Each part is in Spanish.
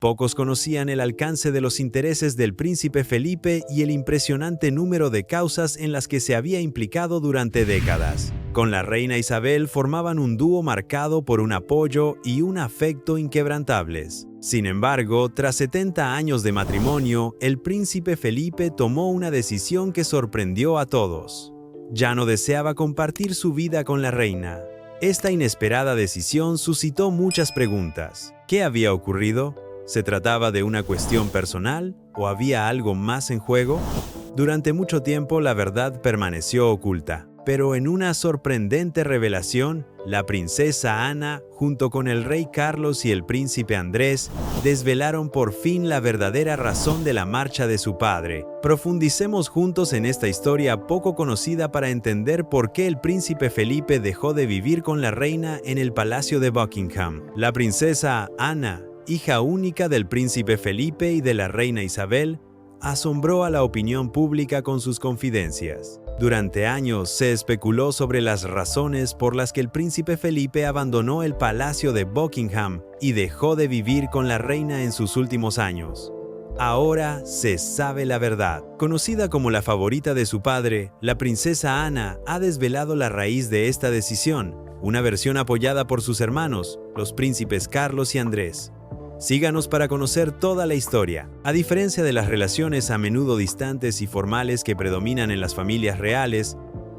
Pocos conocían el alcance de los intereses del príncipe Felipe y el impresionante número de causas en las que se había implicado durante décadas. Con la reina Isabel formaban un dúo marcado por un apoyo y un afecto inquebrantables. Sin embargo, tras 70 años de matrimonio, el príncipe Felipe tomó una decisión que sorprendió a todos. Ya no deseaba compartir su vida con la reina. Esta inesperada decisión suscitó muchas preguntas. ¿Qué había ocurrido? ¿Se trataba de una cuestión personal o había algo más en juego? Durante mucho tiempo la verdad permaneció oculta, pero en una sorprendente revelación, la princesa Ana, junto con el rey Carlos y el príncipe Andrés, desvelaron por fin la verdadera razón de la marcha de su padre. Profundicemos juntos en esta historia poco conocida para entender por qué el príncipe Felipe dejó de vivir con la reina en el palacio de Buckingham. La princesa Ana, hija única del príncipe Felipe y de la reina Isabel, asombró a la opinión pública con sus confidencias. Durante años se especuló sobre las razones por las que el príncipe Felipe abandonó el palacio de Buckingham y dejó de vivir con la reina en sus últimos años. Ahora se sabe la verdad. Conocida como la favorita de su padre, la princesa Ana ha desvelado la raíz de esta decisión, una versión apoyada por sus hermanos, los príncipes Carlos y Andrés. Síganos para conocer toda la historia. A diferencia de las relaciones a menudo distantes y formales que predominan en las familias reales,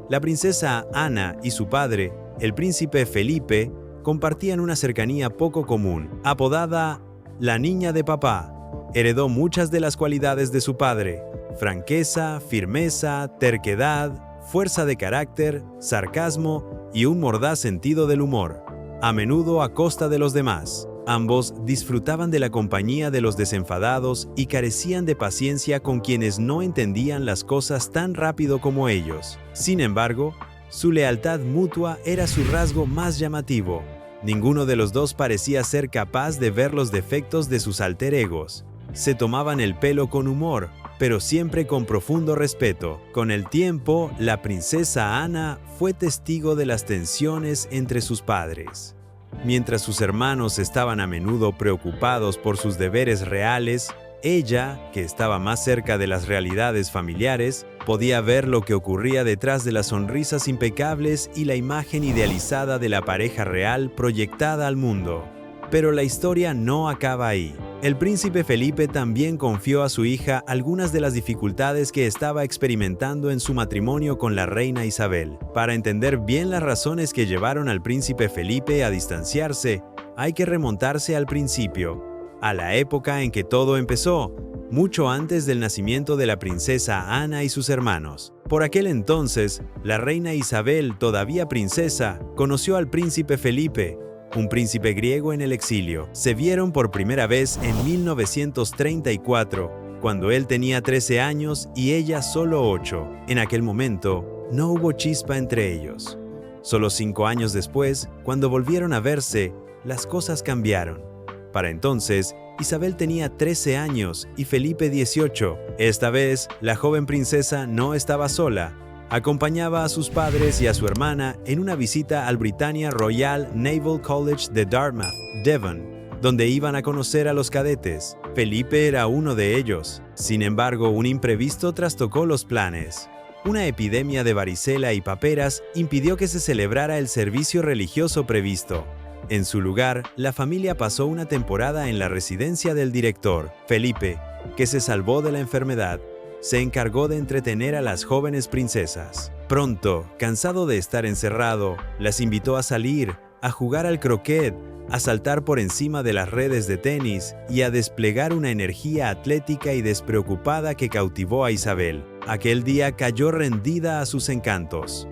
la princesa Ana y su padre, el príncipe Felipe, compartían una cercanía poco común. Apodada la niña de papá, heredó muchas de las cualidades de su padre: franqueza, firmeza, terquedad, fuerza de carácter, sarcasmo y un mordaz sentido del humor, a menudo a costa de los demás. Ambos disfrutaban de la compañía de los desenfadados y carecían de paciencia con quienes no entendían las cosas tan rápido como ellos. Sin embargo, su lealtad mutua era su rasgo más llamativo. Ninguno de los dos parecía ser capaz de ver los defectos de sus alter egos. Se tomaban el pelo con humor, pero siempre con profundo respeto. Con el tiempo, la princesa Ana fue testigo de las tensiones entre sus padres. Mientras sus hermanos estaban a menudo preocupados por sus deberes reales, ella, que estaba más cerca de las realidades familiares, podía ver lo que ocurría detrás de las sonrisas impecables y la imagen idealizada de la pareja real proyectada al mundo. Pero la historia no acaba ahí. El príncipe Felipe también confió a su hija algunas de las dificultades que estaba experimentando en su matrimonio con la reina Isabel. Para entender bien las razones que llevaron al príncipe Felipe a distanciarse, hay que remontarse al principio, a la época en que todo empezó, mucho antes del nacimiento de la princesa Ana y sus hermanos. Por aquel entonces, la reina Isabel, todavía princesa, conoció al príncipe Felipe, un príncipe griego en el exilio. Se vieron por primera vez en 1934, cuando él tenía 13 años y ella solo 8. En aquel momento, no hubo chispa entre ellos. Solo 5 años después, cuando volvieron a verse, las cosas cambiaron. Para entonces, Isabel tenía 13 años y Felipe 18. Esta vez, la joven princesa no estaba sola. Acompañaba a sus padres y a su hermana en una visita al Britannia Royal Naval College de Dartmouth, Devon, donde iban a conocer a los cadetes. Felipe era uno de ellos. Sin embargo, un imprevisto trastocó los planes. Una epidemia de varicela y paperas impidió que se celebrara el servicio religioso previsto. En su lugar, la familia pasó una temporada en la residencia del director. Felipe, que se salvó de la enfermedad, se encargó de entretener a las jóvenes princesas. Pronto, cansado de estar encerrado, las invitó a salir, a jugar al croquet, a saltar por encima de las redes de tenis y a desplegar una energía atlética y despreocupada que cautivó a Isabel. Aquel día cayó rendida a sus encantos.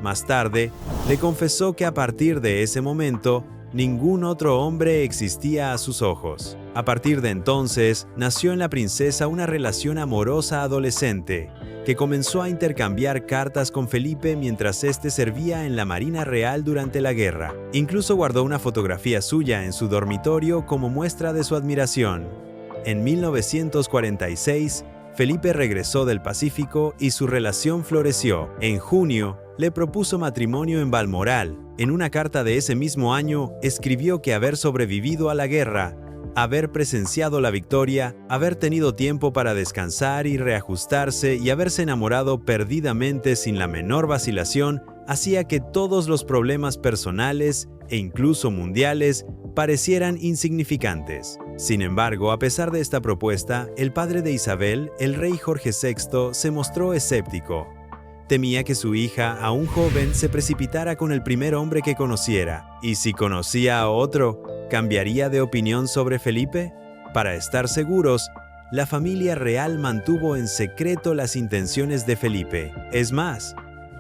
Más tarde, le confesó que a partir de ese momento, ningún otro hombre existía a sus ojos. A partir de entonces, nació en la princesa una relación amorosa adolescente, que comenzó a intercambiar cartas con Felipe mientras éste servía en la Marina Real durante la guerra. Incluso guardó una fotografía suya en su dormitorio como muestra de su admiración. En 1946, Felipe regresó del Pacífico y su relación floreció. En junio, le propuso matrimonio en Balmoral. En una carta de ese mismo año, escribió que haber sobrevivido a la guerra haber presenciado la victoria, haber tenido tiempo para descansar y reajustarse y haberse enamorado perdidamente sin la menor vacilación, hacía que todos los problemas personales e incluso mundiales parecieran insignificantes. Sin embargo, a pesar de esta propuesta, el padre de Isabel, el rey Jorge VI, se mostró escéptico. Temía que su hija, aún joven, se precipitara con el primer hombre que conociera, y si conocía a otro, ¿cambiaría de opinión sobre Felipe? Para estar seguros, la familia real mantuvo en secreto las intenciones de Felipe. Es más,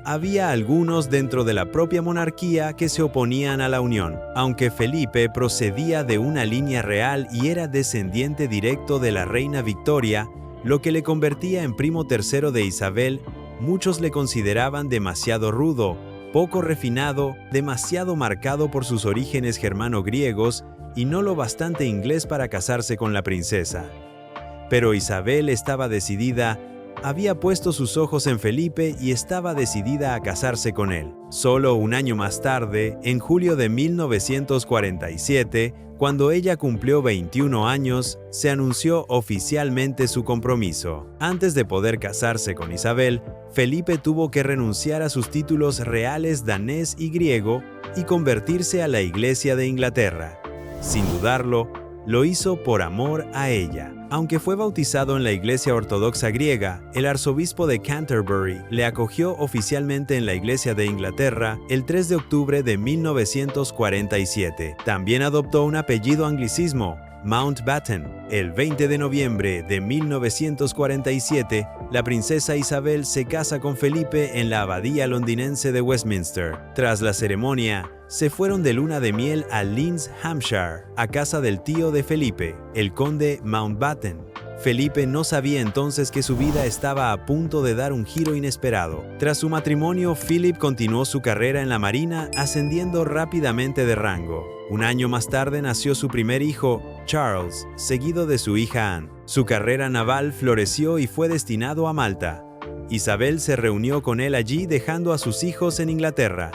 había algunos dentro de la propia monarquía que se oponían a la unión. Aunque Felipe procedía de una línea real y era descendiente directo de la reina Victoria, lo que le convertía en primo tercero de Isabel, muchos le consideraban demasiado rudo, poco refinado, demasiado marcado por sus orígenes germano-griegos y no lo bastante inglés para casarse con la princesa. Pero Isabel estaba decidida, había puesto sus ojos en Felipe y estaba decidida a casarse con él. Solo un año más tarde, en julio de 1947, cuando ella cumplió 21 años, se anunció oficialmente su compromiso. Antes de poder casarse con Isabel, Felipe tuvo que renunciar a sus títulos reales danés y griego y convertirse a la Iglesia de Inglaterra. Sin dudarlo, lo hizo por amor a ella. Aunque fue bautizado en la Iglesia Ortodoxa griega, el arzobispo de Canterbury le acogió oficialmente en la Iglesia de Inglaterra el 3 de octubre de 1947. También adoptó un apellido anglicismo, Mountbatten. El 20 de noviembre de 1947, la princesa Isabel se casa con Felipe en la abadía londinense de Westminster. Tras la ceremonia, se fueron de luna de miel a Linz, Hampshire, a casa del tío de Felipe, el conde Mountbatten. Felipe no sabía entonces que su vida estaba a punto de dar un giro inesperado. Tras su matrimonio, Philip continuó su carrera en la marina, ascendiendo rápidamente de rango. Un año más tarde nació su primer hijo, Charles, seguido de su hija Anne. Su carrera naval floreció y fue destinado a Malta. Isabel se reunió con él allí, dejando a sus hijos en Inglaterra.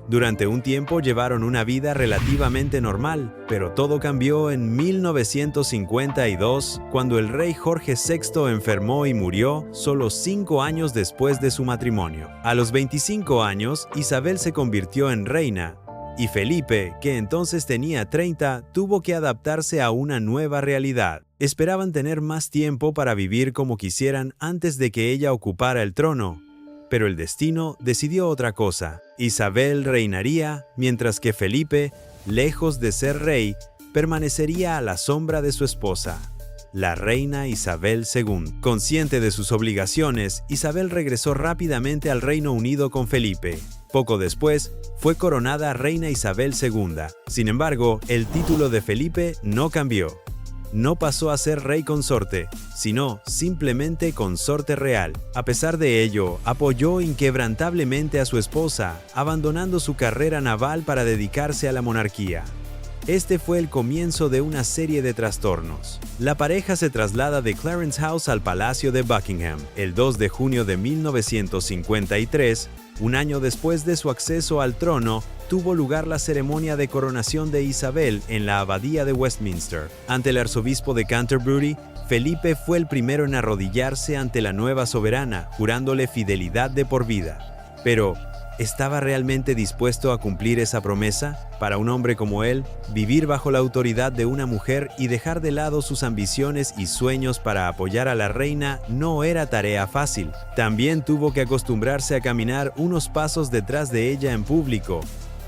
Durante un tiempo llevaron una vida relativamente normal, pero todo cambió en 1952, cuando el rey Jorge VI enfermó y murió solo 5 años después de su matrimonio. A los 25 años, Isabel se convirtió en reina, y Felipe, que entonces tenía 30, tuvo que adaptarse a una nueva realidad. Esperaban tener más tiempo para vivir como quisieran antes de que ella ocupara el trono. Pero el destino decidió otra cosa. Isabel reinaría, mientras que Felipe, lejos de ser rey, permanecería a la sombra de su esposa, la reina Isabel II. Consciente de sus obligaciones, Isabel regresó rápidamente al Reino Unido con Felipe. Poco después, fue coronada reina Isabel II. Sin embargo, el título de Felipe no cambió. No pasó a ser rey consorte, sino simplemente consorte real. A pesar de ello, apoyó inquebrantablemente a su esposa, abandonando su carrera naval para dedicarse a la monarquía. Este fue el comienzo de una serie de trastornos. La pareja se traslada de Clarence House al Palacio de Buckingham. El 2 de junio de 1953, un año después de su acceso al trono, tuvo lugar la ceremonia de coronación de Isabel en la abadía de Westminster. Ante el arzobispo de Canterbury, Felipe fue el primero en arrodillarse ante la nueva soberana, jurándole fidelidad de por vida. Pero, ¿estaba realmente dispuesto a cumplir esa promesa? Para un hombre como él, vivir bajo la autoridad de una mujer y dejar de lado sus ambiciones y sueños para apoyar a la reina no era tarea fácil. También tuvo que acostumbrarse a caminar unos pasos detrás de ella en público,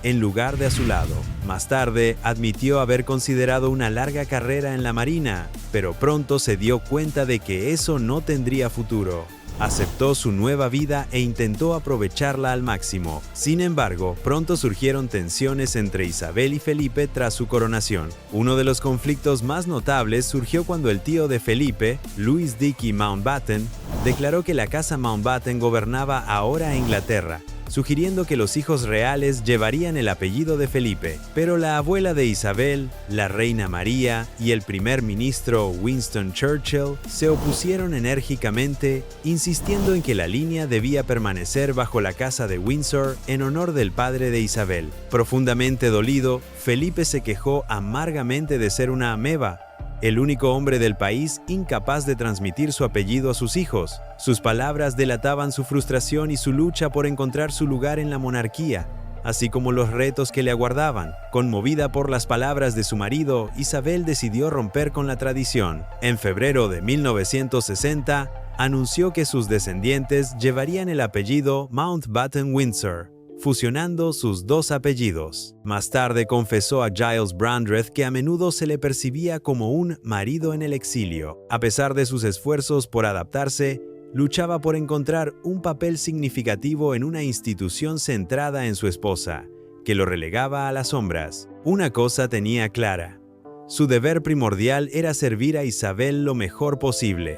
en lugar de a su lado. Más tarde, admitió haber considerado una larga carrera en la marina, pero pronto se dio cuenta de que eso no tendría futuro. Aceptó su nueva vida e intentó aprovecharla al máximo. Sin embargo, pronto surgieron tensiones entre Isabel y Felipe tras su coronación. Uno de los conflictos más notables surgió cuando el tío de Felipe, Louis Dickey Mountbatten, declaró que la casa Mountbatten gobernaba ahora Inglaterra, sugiriendo que los hijos reales llevarían el apellido de Felipe. Pero la abuela de Isabel, la reina María y el primer ministro Winston Churchill se opusieron enérgicamente, insistiendo en que la línea debía permanecer bajo la casa de Windsor en honor del padre de Isabel. Profundamente dolido, Felipe se quejó amargamente de ser una ameba, el único hombre del país incapaz de transmitir su apellido a sus hijos. Sus palabras delataban su frustración y su lucha por encontrar su lugar en la monarquía, así como los retos que le aguardaban. Conmovida por las palabras de su marido, Isabel decidió romper con la tradición. En febrero de 1960, anunció que sus descendientes llevarían el apellido Mountbatten-Windsor, fusionando sus dos apellidos. Más tarde confesó a Giles Brandreth que a menudo se le percibía como un marido en el exilio. A pesar de sus esfuerzos por adaptarse, luchaba por encontrar un papel significativo en una institución centrada en su esposa, que lo relegaba a las sombras. Una cosa tenía clara: su deber primordial era servir a Isabel lo mejor posible.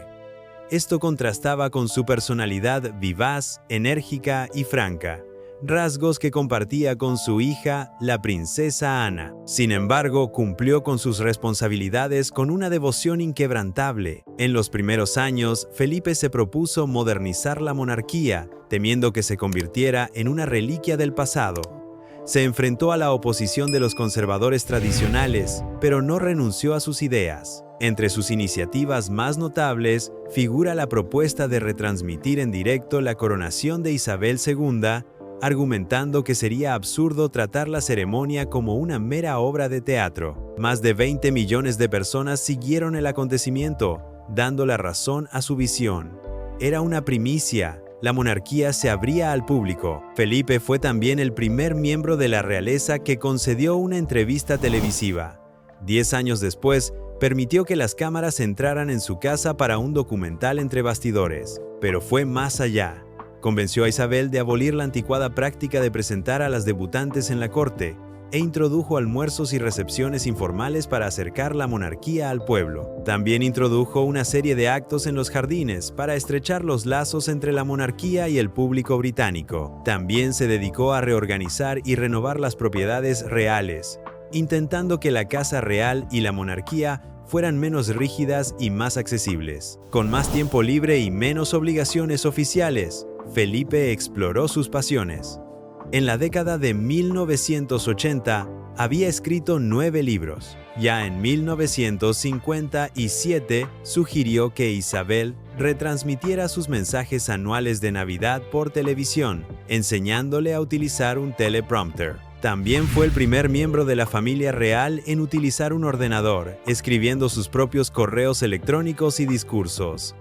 Esto contrastaba con su personalidad vivaz, enérgica y franca, rasgos que compartía con su hija, la princesa Ana. Sin embargo, cumplió con sus responsabilidades con una devoción inquebrantable. En los primeros años, Felipe se propuso modernizar la monarquía, temiendo que se convirtiera en una reliquia del pasado. Se enfrentó a la oposición de los conservadores tradicionales, pero no renunció a sus ideas. Entre sus iniciativas más notables figura la propuesta de retransmitir en directo la coronación de Isabel II, argumentando que sería absurdo tratar la ceremonia como una mera obra de teatro. Más de 20 millones de personas siguieron el acontecimiento, dando la razón a su visión. Era una primicia. La monarquía se abría al público. Felipe fue también el primer miembro de la realeza que concedió una entrevista televisiva. 10 años después, permitió que las cámaras entraran en su casa para un documental entre bastidores. Pero fue más allá. Convenció a Isabel de abolir la anticuada práctica de presentar a las debutantes en la corte e introdujo almuerzos y recepciones informales para acercar la monarquía al pueblo. También introdujo una serie de actos en los jardines para estrechar los lazos entre la monarquía y el público británico. También se dedicó a reorganizar y renovar las propiedades reales, intentando que la casa real y la monarquía fueran menos rígidas y más accesibles. Con más tiempo libre y menos obligaciones oficiales, Felipe exploró sus pasiones. En la década de 1980, había escrito 9 libros. Ya en 1957, sugirió que Isabel retransmitiera sus mensajes anuales de Navidad por televisión, enseñándole a utilizar un teleprompter. También fue el primer miembro de la familia real en utilizar un ordenador, escribiendo sus propios correos electrónicos y discursos.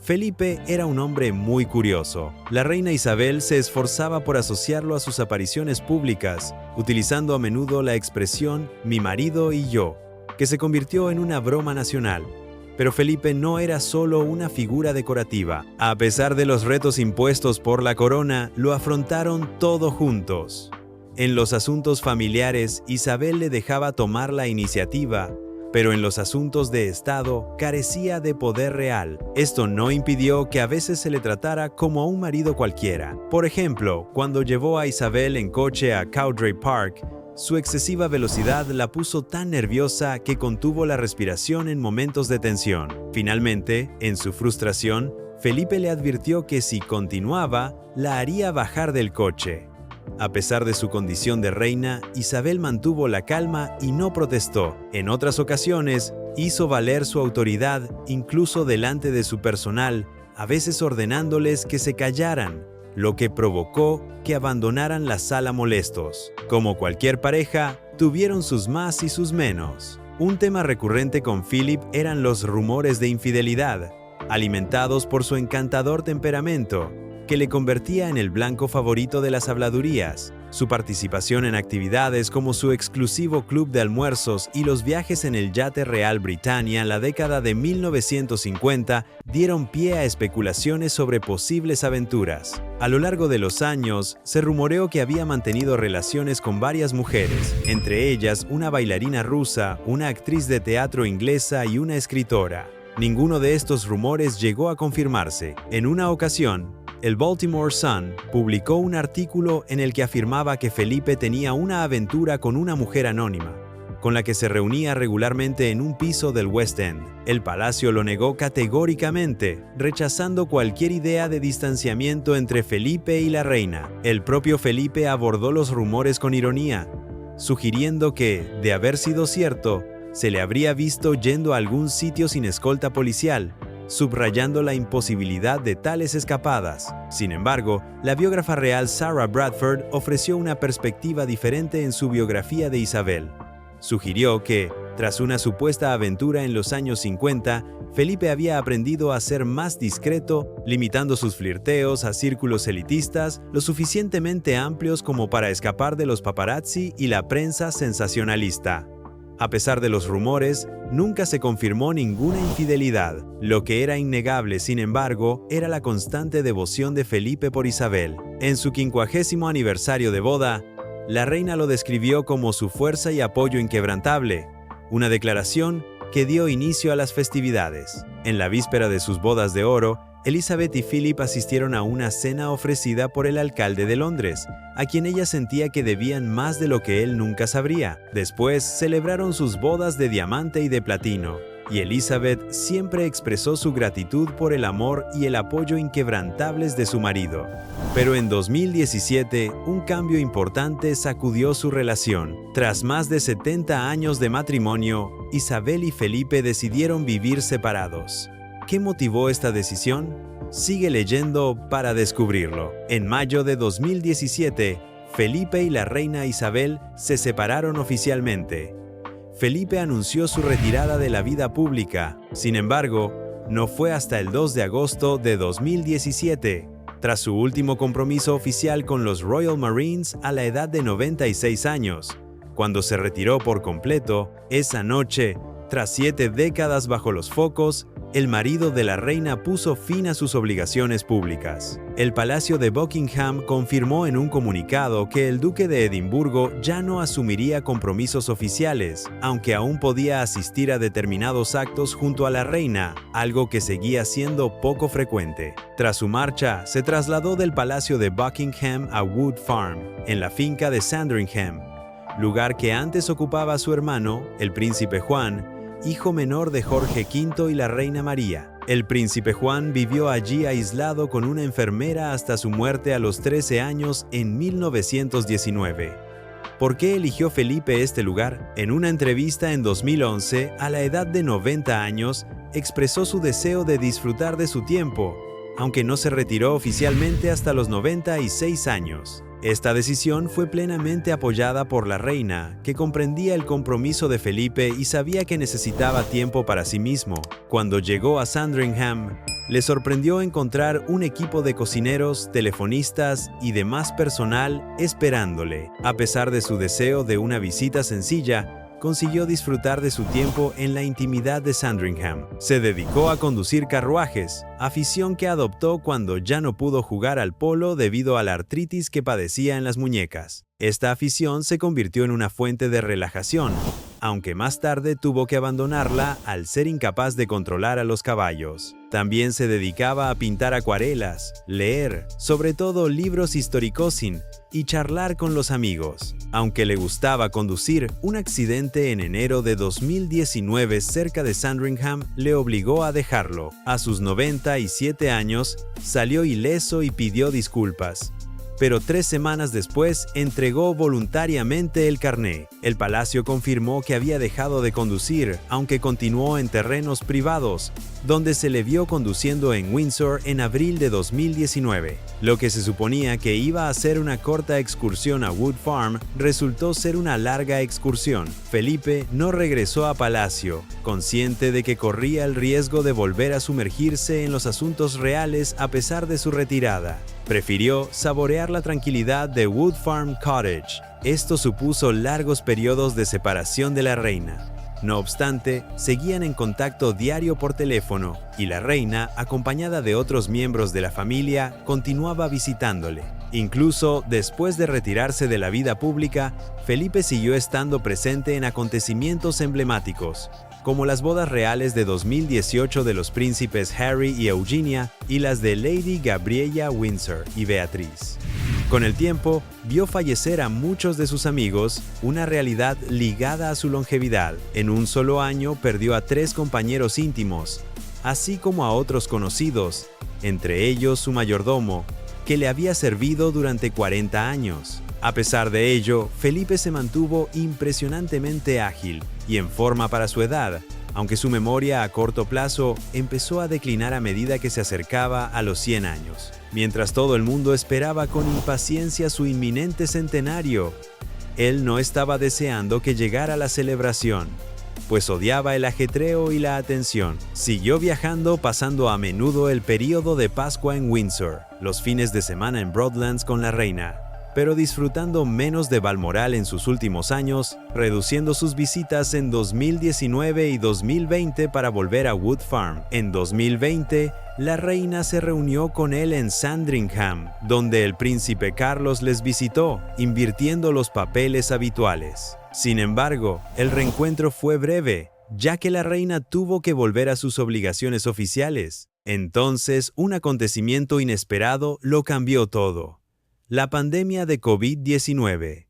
Felipe era un hombre muy curioso. La reina Isabel se esforzaba por asociarlo a sus apariciones públicas, utilizando a menudo la expresión «mi marido y yo», que se convirtió en una broma nacional. Pero Felipe no era solo una figura decorativa. A pesar de los retos impuestos por la corona, lo afrontaron todos juntos. En los asuntos familiares, Isabel le dejaba tomar la iniciativa, pero en los asuntos de Estado carecía de poder real. Esto no impidió que a veces se le tratara como a un marido cualquiera. Por ejemplo, cuando llevó a Isabel en coche a Cowdray Park, su excesiva velocidad la puso tan nerviosa que contuvo la respiración en momentos de tensión. Finalmente, en su frustración, Felipe le advirtió que si continuaba, la haría bajar del coche. A pesar de su condición de reina, Isabel mantuvo la calma y no protestó. En otras ocasiones, hizo valer su autoridad, incluso delante de su personal, a veces ordenándoles que se callaran, lo que provocó que abandonaran la sala molestos. Como cualquier pareja, tuvieron sus más y sus menos. Un tema recurrente con Philip eran los rumores de infidelidad, alimentados por su encantador temperamento, que le convertía en el blanco favorito de las habladurías. Su participación en actividades como su exclusivo club de almuerzos y los viajes en el yate Real Britannia en la década de 1950 dieron pie a especulaciones sobre posibles aventuras. A lo largo de los años, se rumoreó que había mantenido relaciones con varias mujeres, entre ellas una bailarina rusa, una actriz de teatro inglesa y una escritora. Ninguno de estos rumores llegó a confirmarse. En una ocasión, el Baltimore Sun publicó un artículo en el que afirmaba que Felipe tenía una aventura con una mujer anónima, con la que se reunía regularmente en un piso del West End. El palacio lo negó categóricamente, rechazando cualquier idea de distanciamiento entre Felipe y la reina. El propio Felipe abordó los rumores con ironía, sugiriendo que, de haber sido cierto, se le habría visto yendo a algún sitio sin escolta policial, subrayando la imposibilidad de tales escapadas. Sin embargo, la biógrafa real Sarah Bradford ofreció una perspectiva diferente en su biografía de Isabel. Sugirió que, tras una supuesta aventura en los años 50, Felipe había aprendido a ser más discreto, limitando sus flirteos a círculos elitistas lo suficientemente amplios como para escapar de los paparazzi y la prensa sensacionalista. A pesar de los rumores, nunca se confirmó ninguna infidelidad. Lo que era innegable, sin embargo, era la constante devoción de Felipe por Isabel. En su 50º aniversario de boda, la reina lo describió como su fuerza y apoyo inquebrantable, una declaración que dio inicio a las festividades. En la víspera de sus bodas de oro, Elizabeth y Philip asistieron a una cena ofrecida por el alcalde de Londres, a quien ella sentía que debían más de lo que él nunca sabría. Después celebraron sus bodas de diamante y de platino, y Elizabeth siempre expresó su gratitud por el amor y el apoyo inquebrantables de su marido. Pero en 2017, un cambio importante sacudió su relación. Tras más de 70 años de matrimonio, Isabel y Felipe decidieron vivir separados. ¿Qué motivó esta decisión? Sigue leyendo para descubrirlo. En mayo de 2017, Felipe y la reina Isabel se separaron oficialmente. Felipe anunció su retirada de la vida pública. Sin embargo, no fue hasta el 2 de agosto de 2017, tras su último compromiso oficial con los Royal Marines a la edad de 96 años, cuando se retiró por completo. Esa noche, tras 7 décadas bajo los focos, el marido de la reina puso fin a sus obligaciones públicas. El Palacio de Buckingham confirmó en un comunicado que el duque de Edimburgo ya no asumiría compromisos oficiales, aunque aún podía asistir a determinados actos junto a la reina, algo que seguía siendo poco frecuente. Tras su marcha, se trasladó del Palacio de Buckingham a Wood Farm, en la finca de Sandringham, lugar que antes ocupaba su hermano, el príncipe Juan, hijo menor de Jorge V y la reina María. El príncipe Juan vivió allí aislado con una enfermera hasta su muerte a los 13 años en 1919. ¿Por qué eligió Felipe este lugar? En una entrevista en 2011, a la edad de 90 años, expresó su deseo de disfrutar de su tiempo, aunque no se retiró oficialmente hasta los 96 años. Esta decisión fue plenamente apoyada por la reina, que comprendía el compromiso de Felipe y sabía que necesitaba tiempo para sí mismo. Cuando llegó a Sandringham, le sorprendió encontrar un equipo de cocineros, telefonistas y demás personal esperándole. A pesar de su deseo de una visita sencilla, consiguió disfrutar de su tiempo en la intimidad de Sandringham. Se dedicó a conducir carruajes, afición que adoptó cuando ya no pudo jugar al polo debido a la artritis que padecía en las muñecas. Esta afición se convirtió en una fuente de relajación, aunque más tarde tuvo que abandonarla al ser incapaz de controlar a los caballos. También se dedicaba a pintar acuarelas, leer, sobre todo libros historicosin, y charlar con los amigos. Aunque le gustaba conducir, un accidente en enero de 2019 cerca de Sandringham le obligó a dejarlo. A sus 97 años, salió ileso y pidió disculpas. Pero 3 semanas después entregó voluntariamente el carné. El palacio confirmó que había dejado de conducir, aunque continuó en terrenos privados, donde se le vio conduciendo en Windsor en abril de 2019. Lo que se suponía que iba a ser una corta excursión a Wood Farm resultó ser una larga excursión. Felipe no regresó a palacio, consciente de que corría el riesgo de volver a sumergirse en los asuntos reales a pesar de su retirada. Prefirió saborear la tranquilidad de Wood Farm Cottage. Esto supuso largos periodos de separación de la reina. No obstante, seguían en contacto diario por teléfono, y la reina, acompañada de otros miembros de la familia, continuaba visitándole. Incluso después de retirarse de la vida pública, Felipe siguió estando presente en acontecimientos emblemáticos, como las bodas reales de 2018 de los príncipes Harry y Eugenia y las de Lady Gabriella Windsor y Beatriz. Con el tiempo, vio fallecer a muchos de sus amigos, una realidad ligada a su longevidad. En un solo año perdió a 3 compañeros íntimos, así como a otros conocidos, entre ellos su mayordomo, que le había servido durante 40 años. A pesar de ello, Felipe se mantuvo impresionantemente ágil y en forma para su edad, aunque su memoria a corto plazo empezó a declinar a medida que se acercaba a los 100 años. Mientras todo el mundo esperaba con impaciencia su inminente centenario, él no estaba deseando que llegara la celebración, pues odiaba el ajetreo y la atención. Siguió viajando, pasando a menudo el período de Pascua en Windsor, los fines de semana en Broadlands con la reina, pero disfrutando menos de Balmoral en sus últimos años, reduciendo sus visitas en 2019 y 2020 para volver a Wood Farm. En 2020, la reina se reunió con él en Sandringham, donde el príncipe Carlos les visitó, invirtiendo los papeles habituales. Sin embargo, el reencuentro fue breve, ya que la reina tuvo que volver a sus obligaciones oficiales. Entonces, un acontecimiento inesperado lo cambió todo: la pandemia de COVID-19.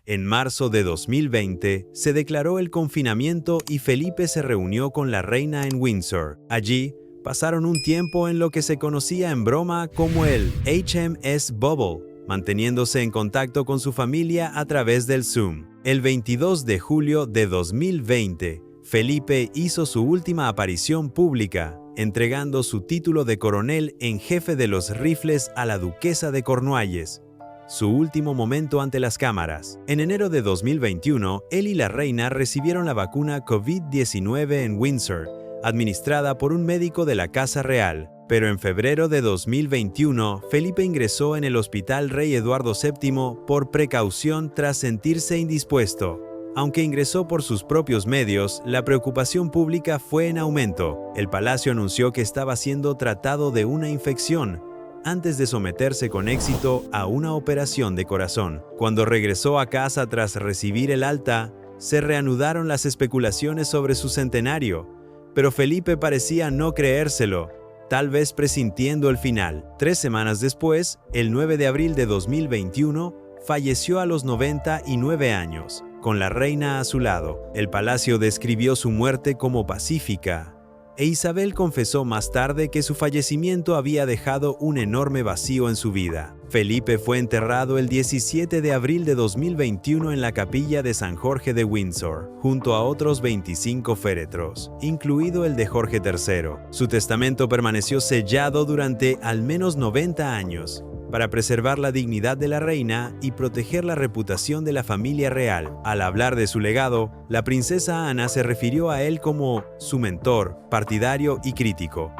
En marzo de 2020, se declaró el confinamiento y Felipe se reunió con la reina en Windsor. Allí, pasaron un tiempo en lo que se conocía en broma como el HMS Bubble, manteniéndose en contacto con su familia a través del Zoom. El 22 de julio de 2020, Felipe hizo su última aparición pública, entregando su título de coronel en jefe de los rifles a la duquesa de Cornualles, su último momento ante las cámaras. En enero de 2021, él y la reina recibieron la vacuna COVID-19 en Windsor, administrada por un médico de la Casa Real. Pero en febrero de 2021, Felipe ingresó en el Hospital Rey Eduardo VII por precaución tras sentirse indispuesto. Aunque ingresó por sus propios medios, la preocupación pública fue en aumento. El palacio anunció que estaba siendo tratado de una infección, antes de someterse con éxito a una operación de corazón. Cuando regresó a casa tras recibir el alta, se reanudaron las especulaciones sobre su centenario, pero Felipe parecía no creérselo, tal vez presintiendo el final. 3 semanas después, el 9 de abril de 2021, falleció a los 99 años, con la reina a su lado. El palacio describió su muerte como pacífica, e Isabel confesó más tarde que su fallecimiento había dejado un enorme vacío en su vida. Felipe fue enterrado el 17 de abril de 2021 en la capilla de San Jorge de Windsor, junto a otros 25 féretros, incluido el de Jorge III. Su testamento permaneció sellado durante al menos 90 años, para preservar la dignidad de la reina y proteger la reputación de la familia real. Al hablar de su legado, la princesa Ana se refirió a él como su mentor, partidario y crítico.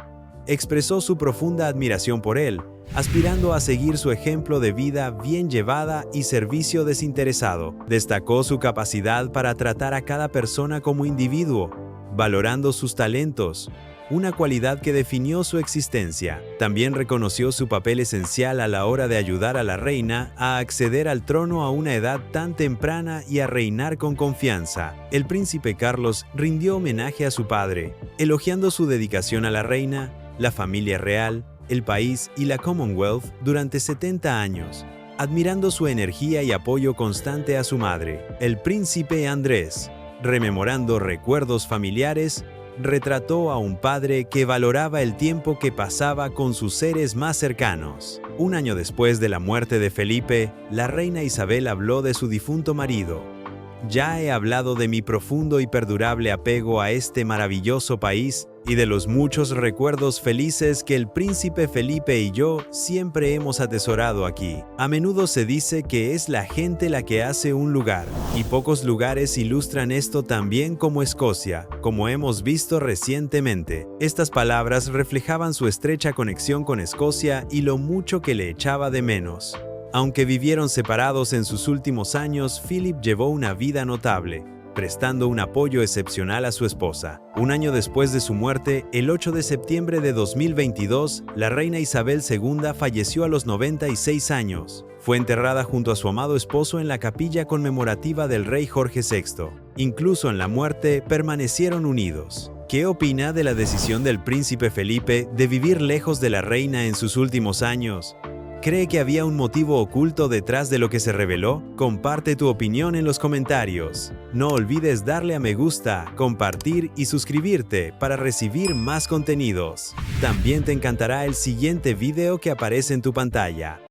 Expresó su profunda admiración por él, aspirando a seguir su ejemplo de vida bien llevada y servicio desinteresado. Destacó su capacidad para tratar a cada persona como individuo, valorando sus talentos, una cualidad que definió su existencia. También reconoció su papel esencial a la hora de ayudar a la reina a acceder al trono a una edad tan temprana y a reinar con confianza. El príncipe Carlos rindió homenaje a su padre, elogiando su dedicación a la reina, la familia real, el país y la Commonwealth durante 70 años, admirando su energía y apoyo constante a su madre. El príncipe Andrés, rememorando recuerdos familiares, retrató a un padre que valoraba el tiempo que pasaba con sus seres más cercanos. Un año después de la muerte de Felipe, la reina Isabel habló de su difunto marido. Ya he hablado de mi profundo y perdurable apego a este maravilloso país y de los muchos recuerdos felices que el príncipe Felipe y yo siempre hemos atesorado aquí. A menudo se dice que es la gente la que hace un lugar, y pocos lugares ilustran esto tan bien como Escocia, como hemos visto recientemente. Estas palabras reflejaban su estrecha conexión con Escocia y lo mucho que le echaba de menos. Aunque vivieron separados en sus últimos años, Philip llevó una vida notable, prestando un apoyo excepcional a su esposa. Un año después de su muerte, el 8 de septiembre de 2022, la reina Isabel II falleció a los 96 años. Fue enterrada junto a su amado esposo en la capilla conmemorativa del rey Jorge VI. Incluso en la muerte, permanecieron unidos. ¿Qué opina de la decisión del príncipe Felipe de vivir lejos de la reina en sus últimos años? ¿Cree que había un motivo oculto detrás de lo que se reveló? Comparte tu opinión en los comentarios. No olvides darle a me gusta, compartir y suscribirte para recibir más contenidos. También te encantará el siguiente video que aparece en tu pantalla.